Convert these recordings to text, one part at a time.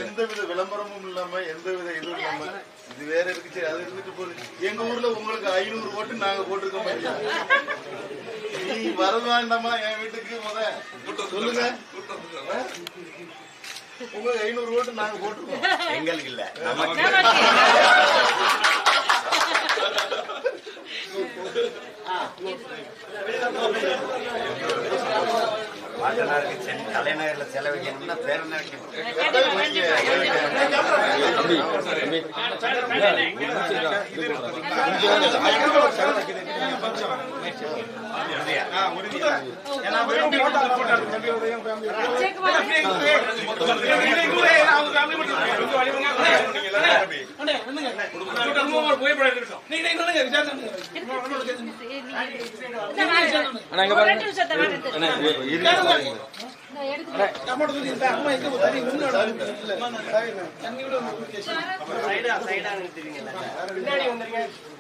எந்தவித விளம்பரமும் இல்லாம எந்தவித இதுவும் இல்லாம இது வேற இருக்கு அது இருந்துட்டு போகுது. எங்க ஊர்ல உங்களுக்கு 500 ஓட்டு நாங்க போட்டிருக்கோம். நீ வர வேண்டாமா என் வீட்டுக்கு சொல்லுங்க. உங்களுக்கு 500 ஓட்டு நாங்க போட்டிருக்கோம். எங்களுக்கு இல்ல, நமக்கு. தலைநகர்ல செலவழிக்கணும்னா பேர்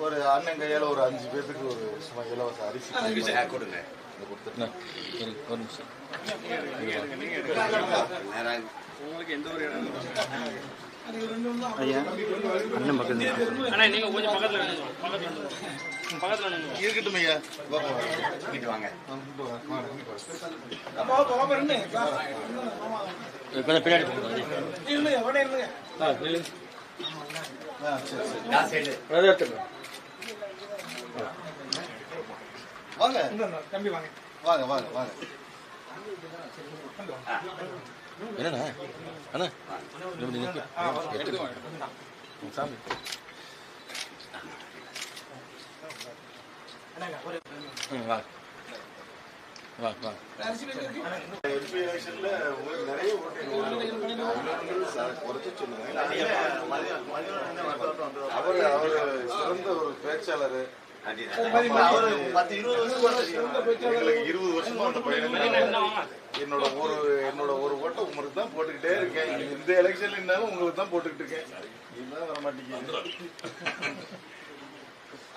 ஒரு அண்ணன் கையால ஒரு 5 பேருக்கு ஒரு சும்மா இலவச அரிசி கொடுங்க. உங்களுக்கு எந்த ஒரு இடம் இருக்கட்டும் ஐயா, வாங்க. வாங்க வாங்க வாங்க வாங்க. என்னண்ணா அண்ணா சாமி நிறைய அவர் சிறந்த ஒரு பேச்சாளர். 20 வருஷமா அந்த பையன் என்னோட ஒரு ஓட்டை உங்களுக்கு தான் போட்டுக்கிட்டே இருக்கேன். இந்த எலெக்ஷன்ல இருந்தாலும் உங்களுக்கு தான் போட்டுக்கிட்டு இருக்கேன். இதுதான் வர மாட்டேங்குது.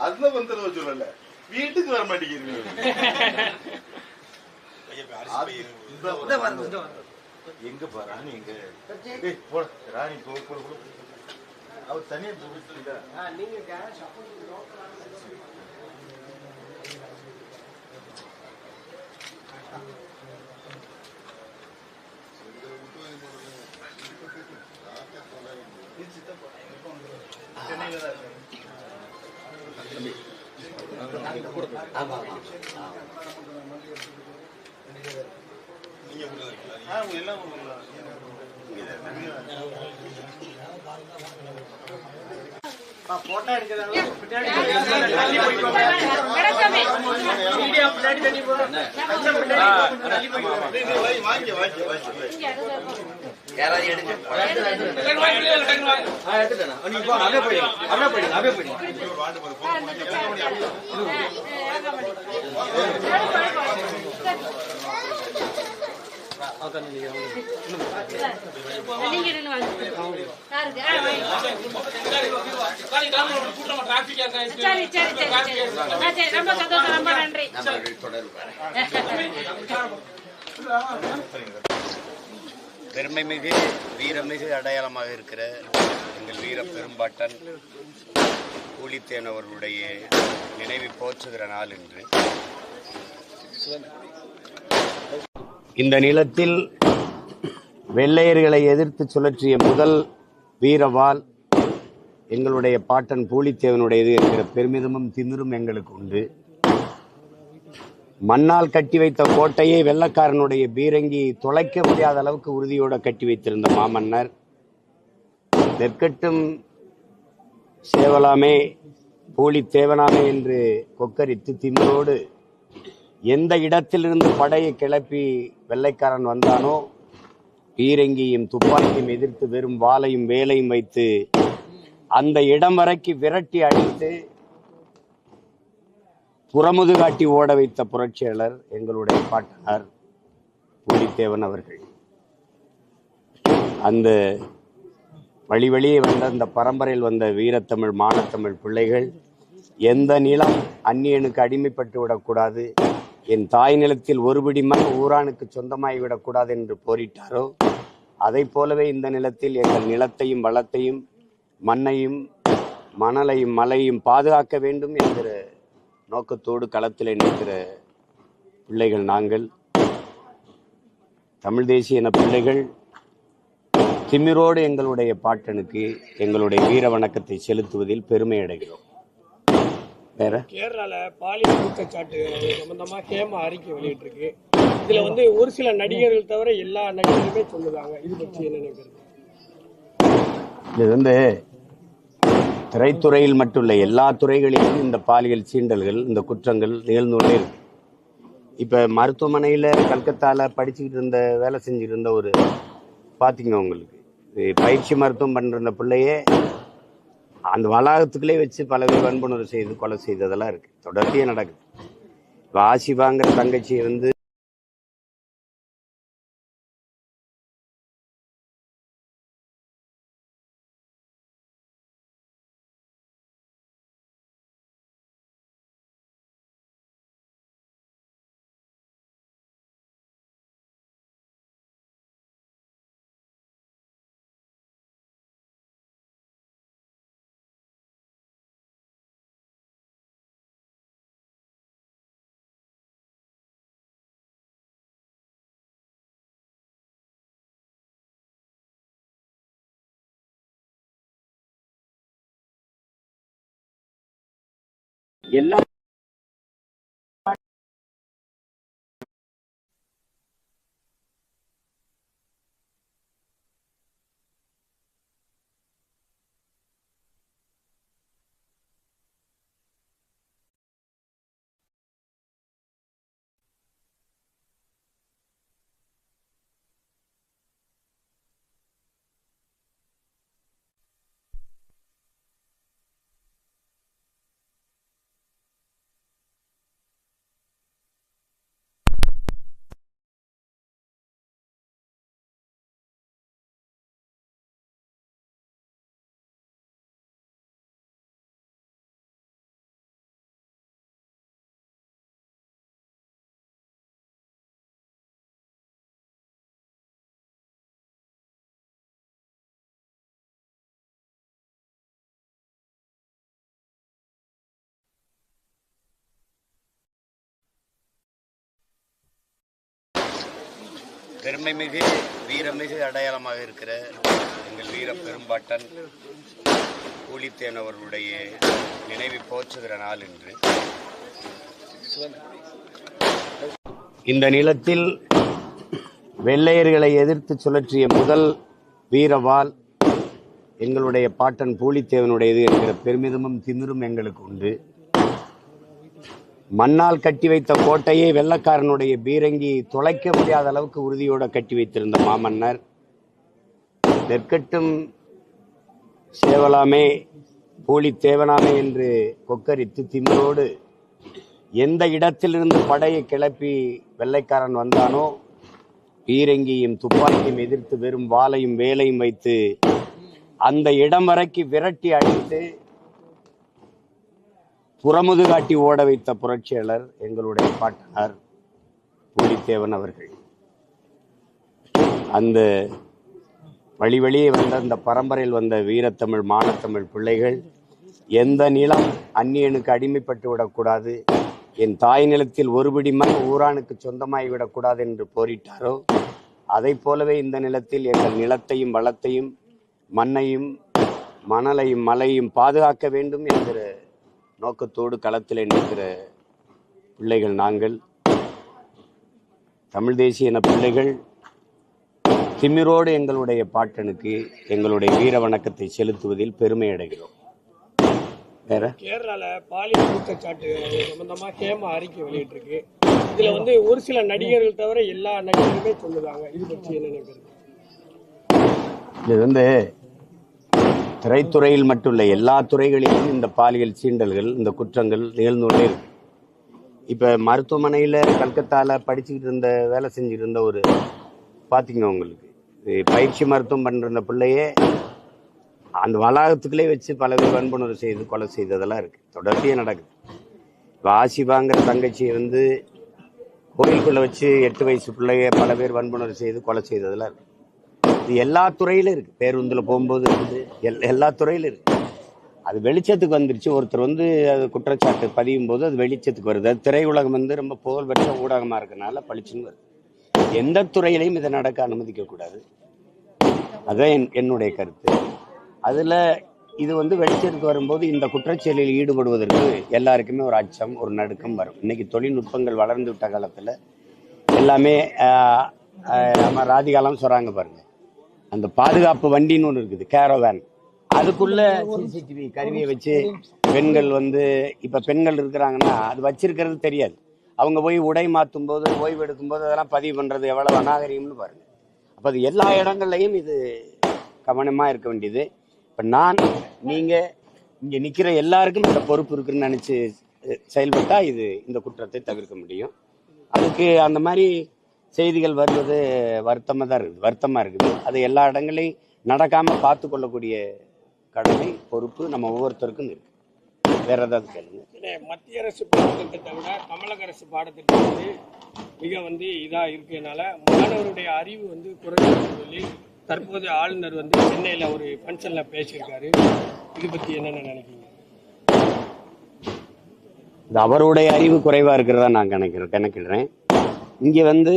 அதுதான் வந்துடுவ சொல்லல, வீட்டுக்கு வர மாட்டேங்குது. எங்க பா ராணி, எங்க ராணி அவர் தனியா போட்டோ எடுக்கிறாங்க. பெருமைமிகு வீரமிகு அடையாளமாக இருக்கிற எங்கள் வீர பெரும்பாட்டன் பூலித்தேவன் அவர்களுடைய நினைவை போற்றுகிற நாள் என்று இந்த நிலத்தில் வெள்ளையர்களை எதிர்த்து சுழற்றிய முதல் வீரவாள் எங்களுடைய பாட்டன் பூலித்தேவனுடையது என்கிற பெருமிதமும் திமிரும் எங்களுக்கு உண்டு. மண்ணால் கட்டி வைத்த கோட்டையை வெள்ளக்காரனுடைய பீரங்கி தொலைக்க முடியாத அளவுக்கு உறுதியோடு கட்டி வைத்திருந்த மாமன்னர் நெற்கட்டும் சேவலாமே பூலித்தேவனாமே என்று கொக்கரித்து திமிரோடு எந்த இடத்திலிருந்து படையை கிளப்பி வெள்ளைக்காரன் வந்தானோ பீரங்கியும் துப்பாக்கியும் எதிர்த்து வெறும் வாளையும் வேலையும் வைத்து அந்த இடம் வரைக்கும் விரட்டி அடித்து புறமுது காட்டி ஓட வைத்த புரட்சியாளர் எங்களுடைய பாட்டனார் பூலித்தேவன் அவர்கள். அந்த வழியே வந்த அந்த பரம்பரையில் வந்த வீரத்தமிழ் மானத்தமிழ் பிள்ளைகள் எந்த நிலம் அந்நியனுக்கு அடிமைப்பட்டு விடக்கூடாது, என் தாய் நிலத்தில் ஒருபிடி மண் ஊரானுக்கு சொந்தமாகிவிடக்கூடாது என்று போரிட்டாரோ, அதை போலவே இந்த நிலத்தில் எங்கள் நிலத்தையும் வளத்தையும் மண்ணையும் மணலையும் மலையும் பாதுகாக்க வேண்டும் என்கிற நோக்கத்தோடு களத்தில் நிற்கிற பிள்ளைகள் நாங்கள். தமிழ் தேசிய இன பிள்ளைகள் திமிரோடு எங்களுடைய பாட்டனுக்கு எங்களுடைய வீர வணக்கத்தை செலுத்துவதில் பெருமை அடைகிறோம். வேற கேரளால பாலியல் குற்றச்சாட்டு சம்பந்தமா ஹேமா அறிக்கை வெளியிட்டிருக்கு. இதுல ஒரு சில நடிகர்கள் தவிர எல்லா நடிகர்களுமே சொல்லுவாங்க. இது பற்றி என்ன நினைக்கிறது? இது திரைத்துறையில் மட்டும் இல்லை, எல்லா துறைகளிலும் இந்த பாலியல் சீண்டல்கள், இந்த குற்றங்கள் நிகழ்ந்துள்ளே இருக்கு. இப்ப மருத்துவமனையில கல்கத்தால படிச்சுக்கிட்டு இருந்த வேலை செஞ்சுட்டு இருந்த ஒரு பாத்தீங்க, உங்களுக்கு பயிற்சி மருத்துவம் பண்ற பிள்ளையே அந்த வளாகத்துக்குள்ளே வச்சு பல பேர் வன்புணர்வு செய்து கொலை செய்ததெல்லாம் இருக்கு, தொடர்ச்சியே நடக்குது. ஆசிபாங்கிற தங்கச்சி எல்லா பெருமைமிகு வீரமிகு அடையாளமாக இருக்கிற எங்கள் வீர பெரும்பாட்டன் பூலித்தேவன் அவர்களுடைய நினைவை போற்றுகிற நாள் என்று இந்த நிலத்தில் வெள்ளையர்களை எதிர்த்து சுழற்றிய முதல் வீரவாள் எங்களுடைய பாட்டன் பூலித்தேவனுடையது என்கிற பெருமிதமும் திமிரும் எங்களுக்கு உண்டு. மண்ணால் கட்டி வைத்த கோட்டையை வெள்ளக்காரனுடைய பீரங்கி தொலைக்க முடியாத அளவுக்கு உறுதியோடு கட்டி வைத்திருந்த மாமன்னர் நெற்கட்டும் சேவலாமே பூலித்தேவனாமே என்று கொக்கரித்து திமிரோடு எந்த இடத்திலிருந்து படையை கிளப்பி வெள்ளைக்காரன் வந்தானோ, பீரங்கியும் துப்பாக்கியும் எதிர்த்து வெறும் வாளையும் வேலையும் வைத்து அந்த இடம் வரைக்கு விரட்டி அடித்து புறமுது காட்டி ஓட வைத்த புரட்சியாளர் எங்களுடைய பாட்டனார் பூலித்தேவன் அவர்கள். அந்த வழியே வந்த அந்த பரம்பரையில் வந்த வீரத்தமிழ் மானத்தமிழ் பிள்ளைகள் எந்த நிலம் அந்நியனுக்கு அடிமைப்பட்டு விடக்கூடாது, என் தாய் நிலத்தில் ஒருபிடி மண் ஊரானுக்கு சொந்தமாகிவிடக்கூடாது என்று போரிட்டாரோ, அதை போலவே இந்த நிலத்தில் எங்கள் நிலத்தையும் வளத்தையும் மண்ணையும் மணலையும் மலையும் பாதுகாக்க வேண்டும் என்கிற நோக்கத்தோடு களத்தில் நிற்கிற பிள்ளைகள் நாங்கள். தமிழ் தேசிய இன பிள்ளைகள் திமிரோடு எங்களுடைய பாட்டனுக்கு எங்களுடைய வீர வணக்கத்தை செலுத்துவதில் பெருமை அடைகிறோம். வேற கேரளால பாலியல் குற்றச்சாட்டு சம்பந்தமா ஹேமா அறிக்கை வெளியிட்டிருக்கு. இதுல ஒரு சில நடிகர்கள் தவிர எல்லா நடிகர்களுமே சொல்லுவாங்க. இது பற்றி என்ன நினைக்கிறது? இது திரைத்துறையில் மட்டும் இல்லை, எல்லா துறைகளிலும் இந்த பாலியல் சீண்டல்கள், இந்த குற்றங்கள் நிகழ்ந்துள்ளே இருக்கு. இப்ப மருத்துவமனையில கல்கத்தால படிச்சுக்கிட்டு இருந்த வேலை செஞ்சுட்டு இருந்த ஒரு பாத்தீங்க உங்களுக்கு பயிற்சி மருத்துவம் பண்ற பிள்ளையே அந்த வளாகத்துக்குள்ளே வச்சு பல பேர் வன்புணர்வு செய்து கொலை செய்ததெல்லாம் இருக்கு, தொடர்ச்சியே நடக்குது. இப்போ ஆசிபாங்கிற தங்கச்சியை வந்து கோயிலுக்குள்ள வச்சு 8 வயசு பிள்ளைய பல பேர் வன்புணர்வு செய்து கொலை செய்ததெல்லாம் இருக்கு. இது எல்லா துறையிலும் இருக்கு, பேருந்துல போகும்போது இருக்குது, எல்லா துறையிலும் இருக்கு. அது வெளிச்சத்துக்கு வந்துருச்சு. ஒருத்தர் வந்து அது குற்றச்சாட்டு பதியும் போது அது வெளிச்சத்துக்கு வருது. அது திரையுலகம் வந்து ரொம்ப புகழ்பெற்ற ஊடகமா இருக்கனால பளிச்சுன்னு வருது. எந்த துறையிலையும் இதை நடக்க அனுமதிக்க கூடாது, அதுதான் என்னுடைய கருத்து. அதுல இது வந்து வெளிச்சத்துக்கு வரும்போது இந்த குற்றச்செயலில் ஈடுபடுவதற்கு எல்லாருக்குமே ஒரு அச்சம், ஒரு நடுக்கம் வரும். இன்னைக்கு தொழில்நுட்பங்கள் வளர்ந்து விட்ட காலத்துல எல்லாமே நம்ம ராதிகாலாம் சொல்றாங்க பாருங்க, அந்த பாதுகாப்பு வண்டின்னு ஒன்று இருக்குது, கேரவேன், அதுக்குள்ள சிசிடிவி கருவியை வச்சு பெண்கள் வந்து இப்ப பெண்கள் இருக்கிறாங்கன்னா அது வச்சிருக்கிறது தெரியாது, அவங்க போய் உடை மாற்றும் போது ஓய்வு எடுக்கும் போது அதெல்லாம் பதிவு பண்றது எவ்வளவு அநாகரிகம்னு பாருங்க. அப்ப அது எல்லா இடங்கள்லையும் இது கவனமா இருக்க வேண்டியது. இப்ப நான் நீங்க இங்க நிக்கிற எல்லாருக்கும் இந்த பொறுப்பு இருக்குன்னு நினைச்சு செயல்பட்டா இது இந்த குற்றத்தை தவிர்க்க முடியும். அதுக்கு அந்த மாதிரி செய்திகள் வருவது வருத்தமா இருக்குது. அது எல்லா இடங்களையும் நடக்காம பார்த்து கொள்ளக்கூடிய கடமை பொறுப்பு நம்ம ஒவ்வொருத்தருக்கும் இருக்கு. வேற ஏதாவது கேளுங்க. மத்திய அரசு பாடத்திட்டத்தை விட தமிழக அரசு பாடத்திட்டம் வந்து மிக வந்து இதா இருக்கனால மாணவருடைய அறிவு வந்து குறைஞ்சு சொல்லி தற்போது ஆளுநர் வந்து சென்னையில ஒரு ஃபங்க்ஷன்ல பேசியிருக்காரு. இது பத்தி என்னென்ன நினைக்கிறீங்க? அவருடைய அறிவு குறைவா இருக்கிறதா நான் கணக்கிடுறேன். இங்க வந்து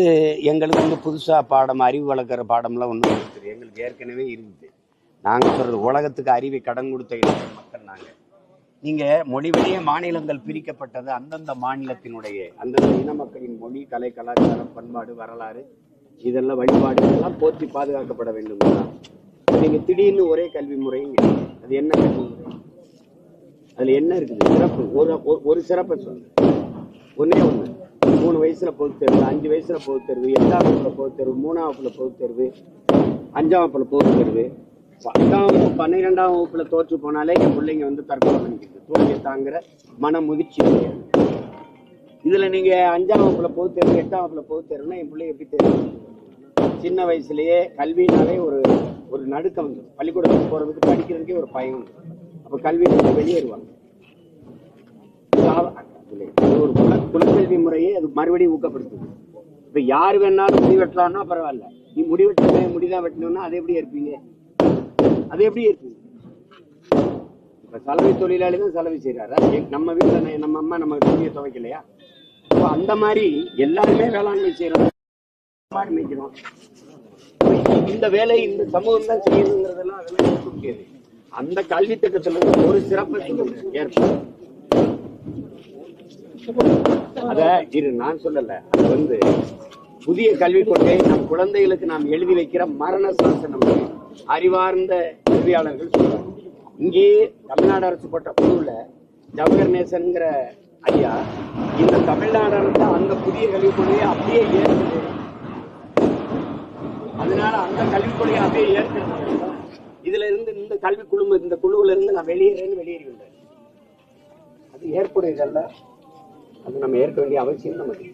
எங்களுக்கு வந்து புதுசா பாடம், அறிவு வளர்க்குற பாடம்லாம் ஒன்றும் இருக்குது, எங்களுக்கு ஏற்கனவே இருக்குது. நாங்க சொல்றது உலகத்துக்கு அறிவை கடன் கொடுத்த மக்கள் நாங்க. நீங்க மொழி வழியே மாநிலங்கள் பிரிக்கப்பட்டது அந்தந்த மாநிலத்தினுடைய அந்தந்த இன மக்களின் மொழி, கலை, கலாச்சாரம், பண்பாடு, வரலாறு, இதெல்லாம் வழிபாடு எல்லாம் போற்றி பாதுகாக்கப்பட வேண்டும். நீங்க திடீர்னு ஒரே கல்வி முறையும் அது என்ன கல்வி முறை? அதுல என்ன இருக்குது சிறப்பு? ஒரு சிறப்பை சொல்லுங்க. ஒன்னே ஒண்ணு, 3 வயசுல பொதுத் தேர்வு, 5 வயசுல பொதுத் தேர்வு, 8ஆம் வகுப்புல பொதுத் தேர்வு, 3ஆம் வகுப்புல பொதுத் தேர்வு, 5ஆம் வகுப்புல பொதுத் தேர்வு, 10ஆம் வகுப்பு 12ஆம் வகுப்புல தோற்று போனாலே என் பிள்ளைங்க வந்து தற்கொலை பண்ணிக்கிட்டு தோல்வியை தாங்குற மன முதிர்ச்சி. இதுல நீங்க 5ஆம் வகுப்புல பொதுத் தேர்வு, 8ஆம் வகுப்புல பொதுத் தேர்வுனா என் பிள்ளை எப்படி தேர்வு? சின்ன வயசுலயே கல்வினாலே ஒரு நடுக்கம் வந்துடும். பள்ளிக்கூடத்துக்கு போறதுக்கு படிக்கிறதுக்கே ஒரு பயம் வந்துடும். அப்ப கல்வியில வெளியேறுவாங்க. ஒரு குலக்கல்வி முறையே அது மறுபடியும் ஊக்கப்படுத்துது. இப்ப யாரு வேணாலும் முடி வெட்டலாம்னா பரவாயில்ல, நீ முடிதான் வெட்டணும்னா அதை எப்படி இருப்பீங்க? அது எப்படி இருக்கு? இப்ப சலவை தொழிலாளி தான் சலவை செய்யறாரா? நம்ம வீட்டுல நம்ம அம்மா நம்ம துணியை துவைக்கலையா? அந்த மாதிரி எல்லாருமே வேளாண்மை செய்யறோம், மேய்க்கிறோம். இந்த வேலை இந்த சமூகம் தான் செய்யணுங்கிறதெல்லாம் அதெல்லாம் இருக்க முடியாது. அந்த கல்வி திட்டத்துல ஒரு சிறப்பு ஏற்படும். அத நான் சொல்லல, அது வந்து புதிய கல்விக் கொள்கை நம் குழந்தைகளுக்கு நாம் எழுதி வைக்கிற மரண சாசனம் அறிவார்ந்த கல்வியாளர்கள் சொல்றாங்க. இங்கே தமிழ்நாடு அரசு போட்ட குழுல ஜவஹர் நேசன்ங்கிற ஐயா இந்த தமிழ்நாடு அரசு அந்த புதிய கல்விக் கொள்கையை அப்படியே ஏற்குது. அதனால அந்த கல்விக் கொள்கையை அப்படியே ஏற்கிறது. இதுல இருந்து இந்த கல்வி குழு இந்த குழுவில இருந்து நான் வெளியேறிவிட்டேன். அது ஏற்புடையதல்ல, அது நம்ம ஏற்க வேண்டிய அவசியம் நமக்கு.